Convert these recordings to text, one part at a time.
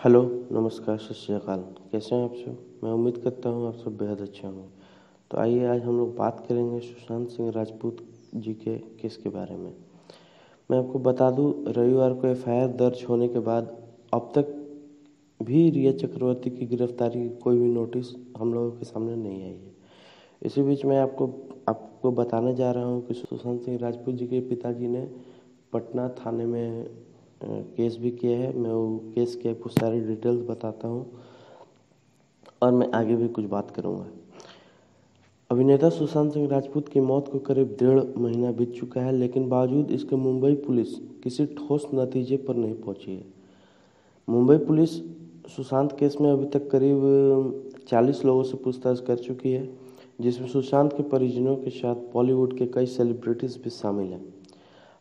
Hello, नमस्कार, सत श्री अकाल। कैसे हैं आप सब? मैं उम्मीद करता हूँ आप सब बेहद अच्छे होंगे। तो आइए आज हम लोग बात करेंगे सुशांत सिंह राजपूत जी के केस के बारे में। मैं आपको बता दूं, रविवार को एफआईआर दर्ज होने के बाद अब तक भी रिया चक्रवर्ती की गिरफ्तारी की कोई भी नोटिस हम लोगों के सामने नहीं आई है। इसी बीच मैं आपको बताने जा रहा हूँ कि सुशांत सिंह राजपूत जी के पिताजी ने पटना थाने में केस भी किया है। मैं वो केस के कुछ सारी डिटेल्स बताता हूँ और मैं आगे भी कुछ बात करूँगा। अभिनेता सुशांत सिंह राजपूत की मौत को करीब 1.5 महीना बीत चुका है, लेकिन बावजूद इसके मुंबई पुलिस किसी ठोस नतीजे पर नहीं पहुंची है। मुंबई पुलिस सुशांत केस में अभी तक करीब 40 लोगों से पूछताछ कर चुकी है, जिसमें सुशांत के परिजनों के साथ बॉलीवुड के कई सेलिब्रिटीज भी शामिल हैं।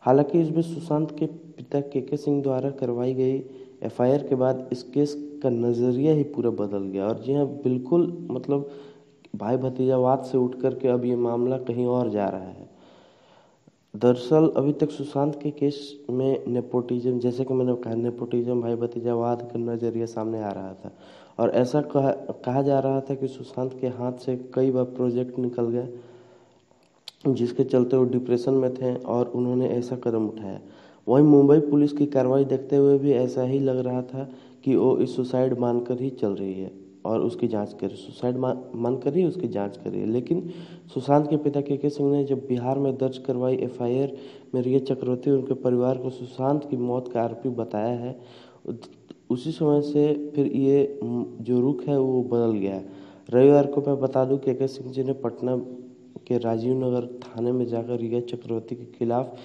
हालांकि इसमें सुशांत के पिता के सिंह द्वारा करवाई गई एफआईआर के बाद इस केस का नज़रिया ही पूरा बदल गया। और जी हाँ, बिल्कुल मतलब भाई भतीजावाद से उठ कर के अब ये मामला कहीं और जा रहा है। दरअसल अभी तक सुशांत के केस में नेपोटिज्म, जैसे कि मैंने कहा, नेपोटिज्म भाई भतीजावाद का नज़रिया सामने आ रहा था। और ऐसा कहा जा रहा था कि सुशांत के हाथ से कई बार प्रोजेक्ट निकल गए, जिसके चलते वो डिप्रेशन में थे और उन्होंने ऐसा कदम उठाया। वहीं मुंबई पुलिस की कार्रवाई देखते हुए भी ऐसा ही लग रहा था कि वो इस सुसाइड मानकर ही चल रही है और उसकी जांच कर सुसाइड मानकर ही उसकी जांच कर रही है। लेकिन सुशांत के पिता के सिंह ने जब बिहार में दर्ज करवाई एफआईआर में रिया चक्रवर्ती उनके परिवार को सुशांत की मौत का आरोपी बताया है, उसी समय से फिर ये जो रुख है वो बदल गया है। रविवार को मैं बता दूं, के सिंह जी ने पटना के राजीव नगर थाने में जाकर रिया चक्रवर्ती के खिलाफ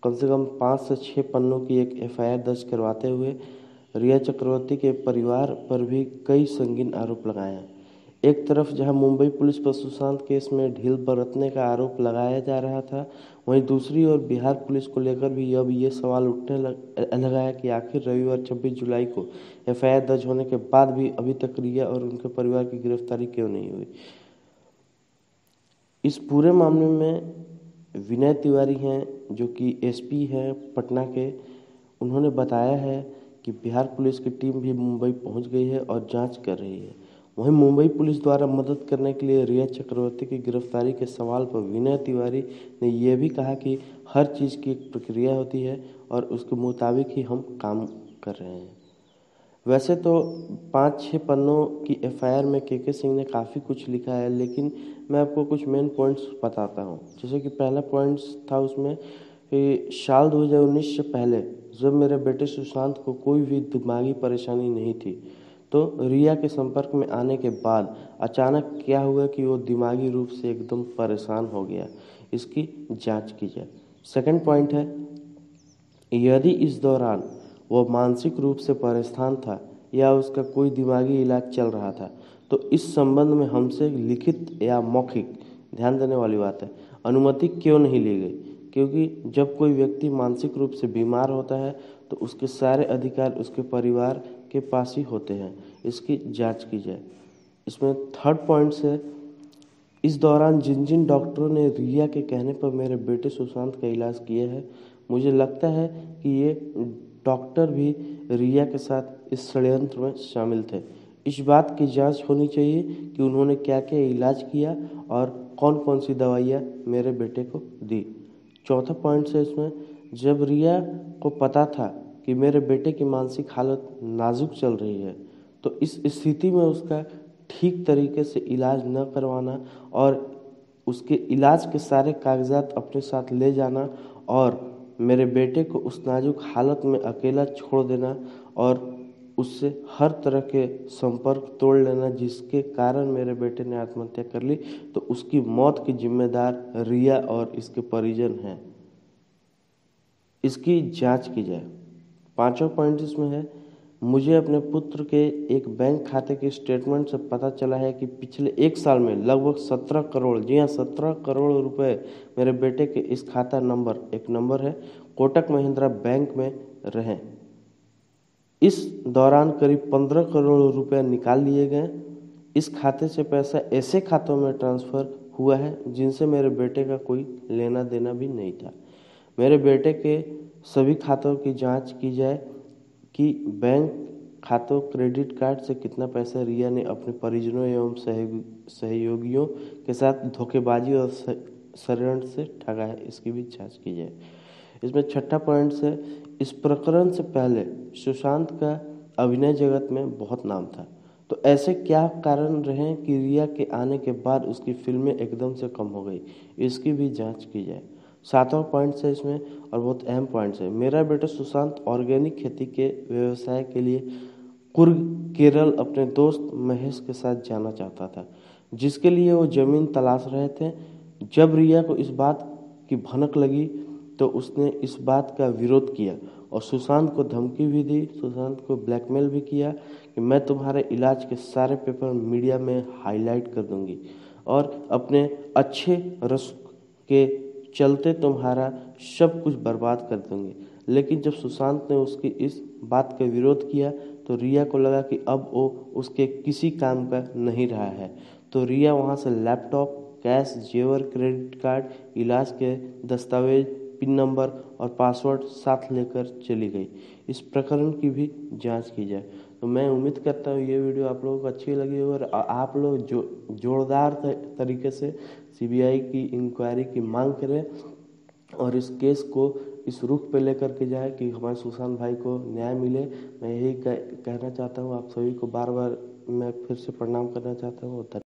कम से कम 5 से 6 पन्नों की एक एफआईआर दर्ज करवाते हुए रिया चक्रवर्ती के परिवार पर भी कई संगीन आरोप लगाए हैं। एक तरफ जहां मुंबई पुलिस पर सुशांत केस में ढील बरतने का आरोप लगाया जा रहा था, वहीं दूसरी ओर बिहार पुलिस को लेकर भी अब ये सवाल उठने लगा है कि आखिर रविवार 26 जुलाई को एफआईआर दर्ज होने के बाद भी अभी तक रिया और उनके परिवार की गिरफ्तारी क्यों नहीं हुई। इस पूरे मामले में विनय तिवारी हैं, जो कि एसपी हैं पटना के, उन्होंने बताया है कि बिहार पुलिस की टीम भी मुंबई पहुंच गई है और जांच कर रही है। वहीं मुंबई पुलिस द्वारा मदद करने के लिए रिया चक्रवर्ती की गिरफ्तारी के सवाल पर विनय तिवारी ने यह भी कहा कि हर चीज़ की एक प्रक्रिया होती है और उसके मुताबिक ही हम काम कर रहे हैं। वैसे तो 5-6 पन्नों की एफआईआर में के सिंह ने काफ़ी कुछ लिखा है, लेकिन मैं आपको कुछ मेन पॉइंट्स बताता हूँ। जैसे कि पहला पॉइंट्स था उसमें कि साल 2019 से पहले जब मेरे बेटे सुशांत को कोई भी दिमागी परेशानी नहीं थी, तो रिया के संपर्क में आने के बाद अचानक क्या हुआ कि वो दिमागी रूप से एकदम परेशान हो गया। इसकी जांच की जाए। सेकंड पॉइंट है, यदि इस दौरान वह मानसिक रूप से परेशान था या उसका कोई दिमागी इलाज चल रहा था, तो इस संबंध में हमसे लिखित या मौखिक, ध्यान देने वाली बात है, अनुमति क्यों नहीं ली गई। क्योंकि जब कोई व्यक्ति मानसिक रूप से बीमार होता है तो उसके सारे अधिकार उसके परिवार के पास ही होते हैं। इसकी जांच की जाए। इसमें थर्ड पॉइंट है, इस दौरान जिन जिन डॉक्टरों ने रिया के कहने पर मेरे बेटे सुशांत का इलाज किया है, मुझे लगता है कि ये डॉक्टर भी रिया के साथ इस षड्यंत्र में शामिल थे। इस बात की जांच होनी चाहिए कि उन्होंने क्या क्या इलाज किया और कौन कौन सी दवाइयाँ मेरे बेटे को दी। चौथा पॉइंट है इसमें, जब रिया को पता था कि मेरे बेटे की मानसिक हालत नाजुक चल रही है, तो इस स्थिति में उसका ठीक तरीके से इलाज न करवाना और उसके इलाज के सारे कागजात अपने साथ ले जाना और मेरे बेटे को उस नाजुक हालत में अकेला छोड़ देना और उससे हर तरह के संपर्क तोड़ लेना, जिसके कारण मेरे बेटे ने आत्महत्या कर ली, तो उसकी मौत की जिम्मेदार रिया और इसके परिजन हैं। इसकी जांच की जाए। पांचवा पॉइंट इसमें है, मुझे अपने पुत्र के एक बैंक खाते के स्टेटमेंट से पता चला है कि पिछले 1 साल में लगभग 17 करोड़, जी हाँ 17 करोड़ रुपए मेरे बेटे के इस खाता नंबर, एक नंबर है, कोटक महिंद्रा बैंक में रहे। इस दौरान करीब 15 करोड़ रुपए निकाल लिए गए। इस खाते से पैसा ऐसे खातों में ट्रांसफर हुआ है जिनसे मेरे बेटे का कोई लेना देना भी नहीं था। मेरे बेटे के सभी खातों की जांच की जाए कि बैंक खातों क्रेडिट कार्ड से कितना पैसा रिया ने अपने परिजनों एवं सहयोगियों के साथ धोखेबाजी और षड्यंत्र से ठगा है, इसकी भी जांच की जाए। इसमें छठा पॉइंट से, इस प्रकरण से पहले सुशांत का अभिनय जगत में बहुत नाम था, तो ऐसे क्या कारण रहे कि रिया के आने के बाद उसकी फिल्में एकदम से कम हो गई, इसकी भी जांच की जाए। सातवां पॉइंट है इसमें, और बहुत अहम पॉइंट है, मेरा बेटा सुशांत ऑर्गेनिक खेती के व्यवसाय के लिए कुर्ग केरल अपने दोस्त महेश के साथ जाना चाहता था, जिसके लिए वो जमीन तलाश रहे थे। जब रिया को इस बात की भनक लगी तो उसने इस बात का विरोध किया और सुशांत को धमकी भी दी, सुशांत को ब्लैकमेल भी किया कि मैं तुम्हारे इलाज के सारे पेपर मीडिया में हाईलाइट कर दूंगी और अपने अच्छे रस के चलते तुम्हारा सब कुछ बर्बाद कर दूंगी। लेकिन जब सुशांत ने उसकी इस बात का विरोध किया तो रिया को लगा कि अब वो उसके किसी काम का नहीं रहा है, तो रिया वहाँ से लैपटॉप, कैश, जेवर, क्रेडिट कार्ड, इलाज के दस्तावेज, पिन नंबर और पासवर्ड साथ लेकर चली गई। इस प्रकरण की भी जांच की जाए। तो मैं उम्मीद करता हूँ ये वीडियो आप लोगों को अच्छी लगी हो और आप लोग जो जोरदार तरीके से सीबीआई की इंक्वायरी की मांग करें और इस केस को इस रुख पे लेकर के जाए कि हमारे सुशांत भाई को न्याय मिले। मैं यही कहना चाहता हूँ। आप सभी को बार बार मैं फिर से प्रणाम करना चाहता हूँ।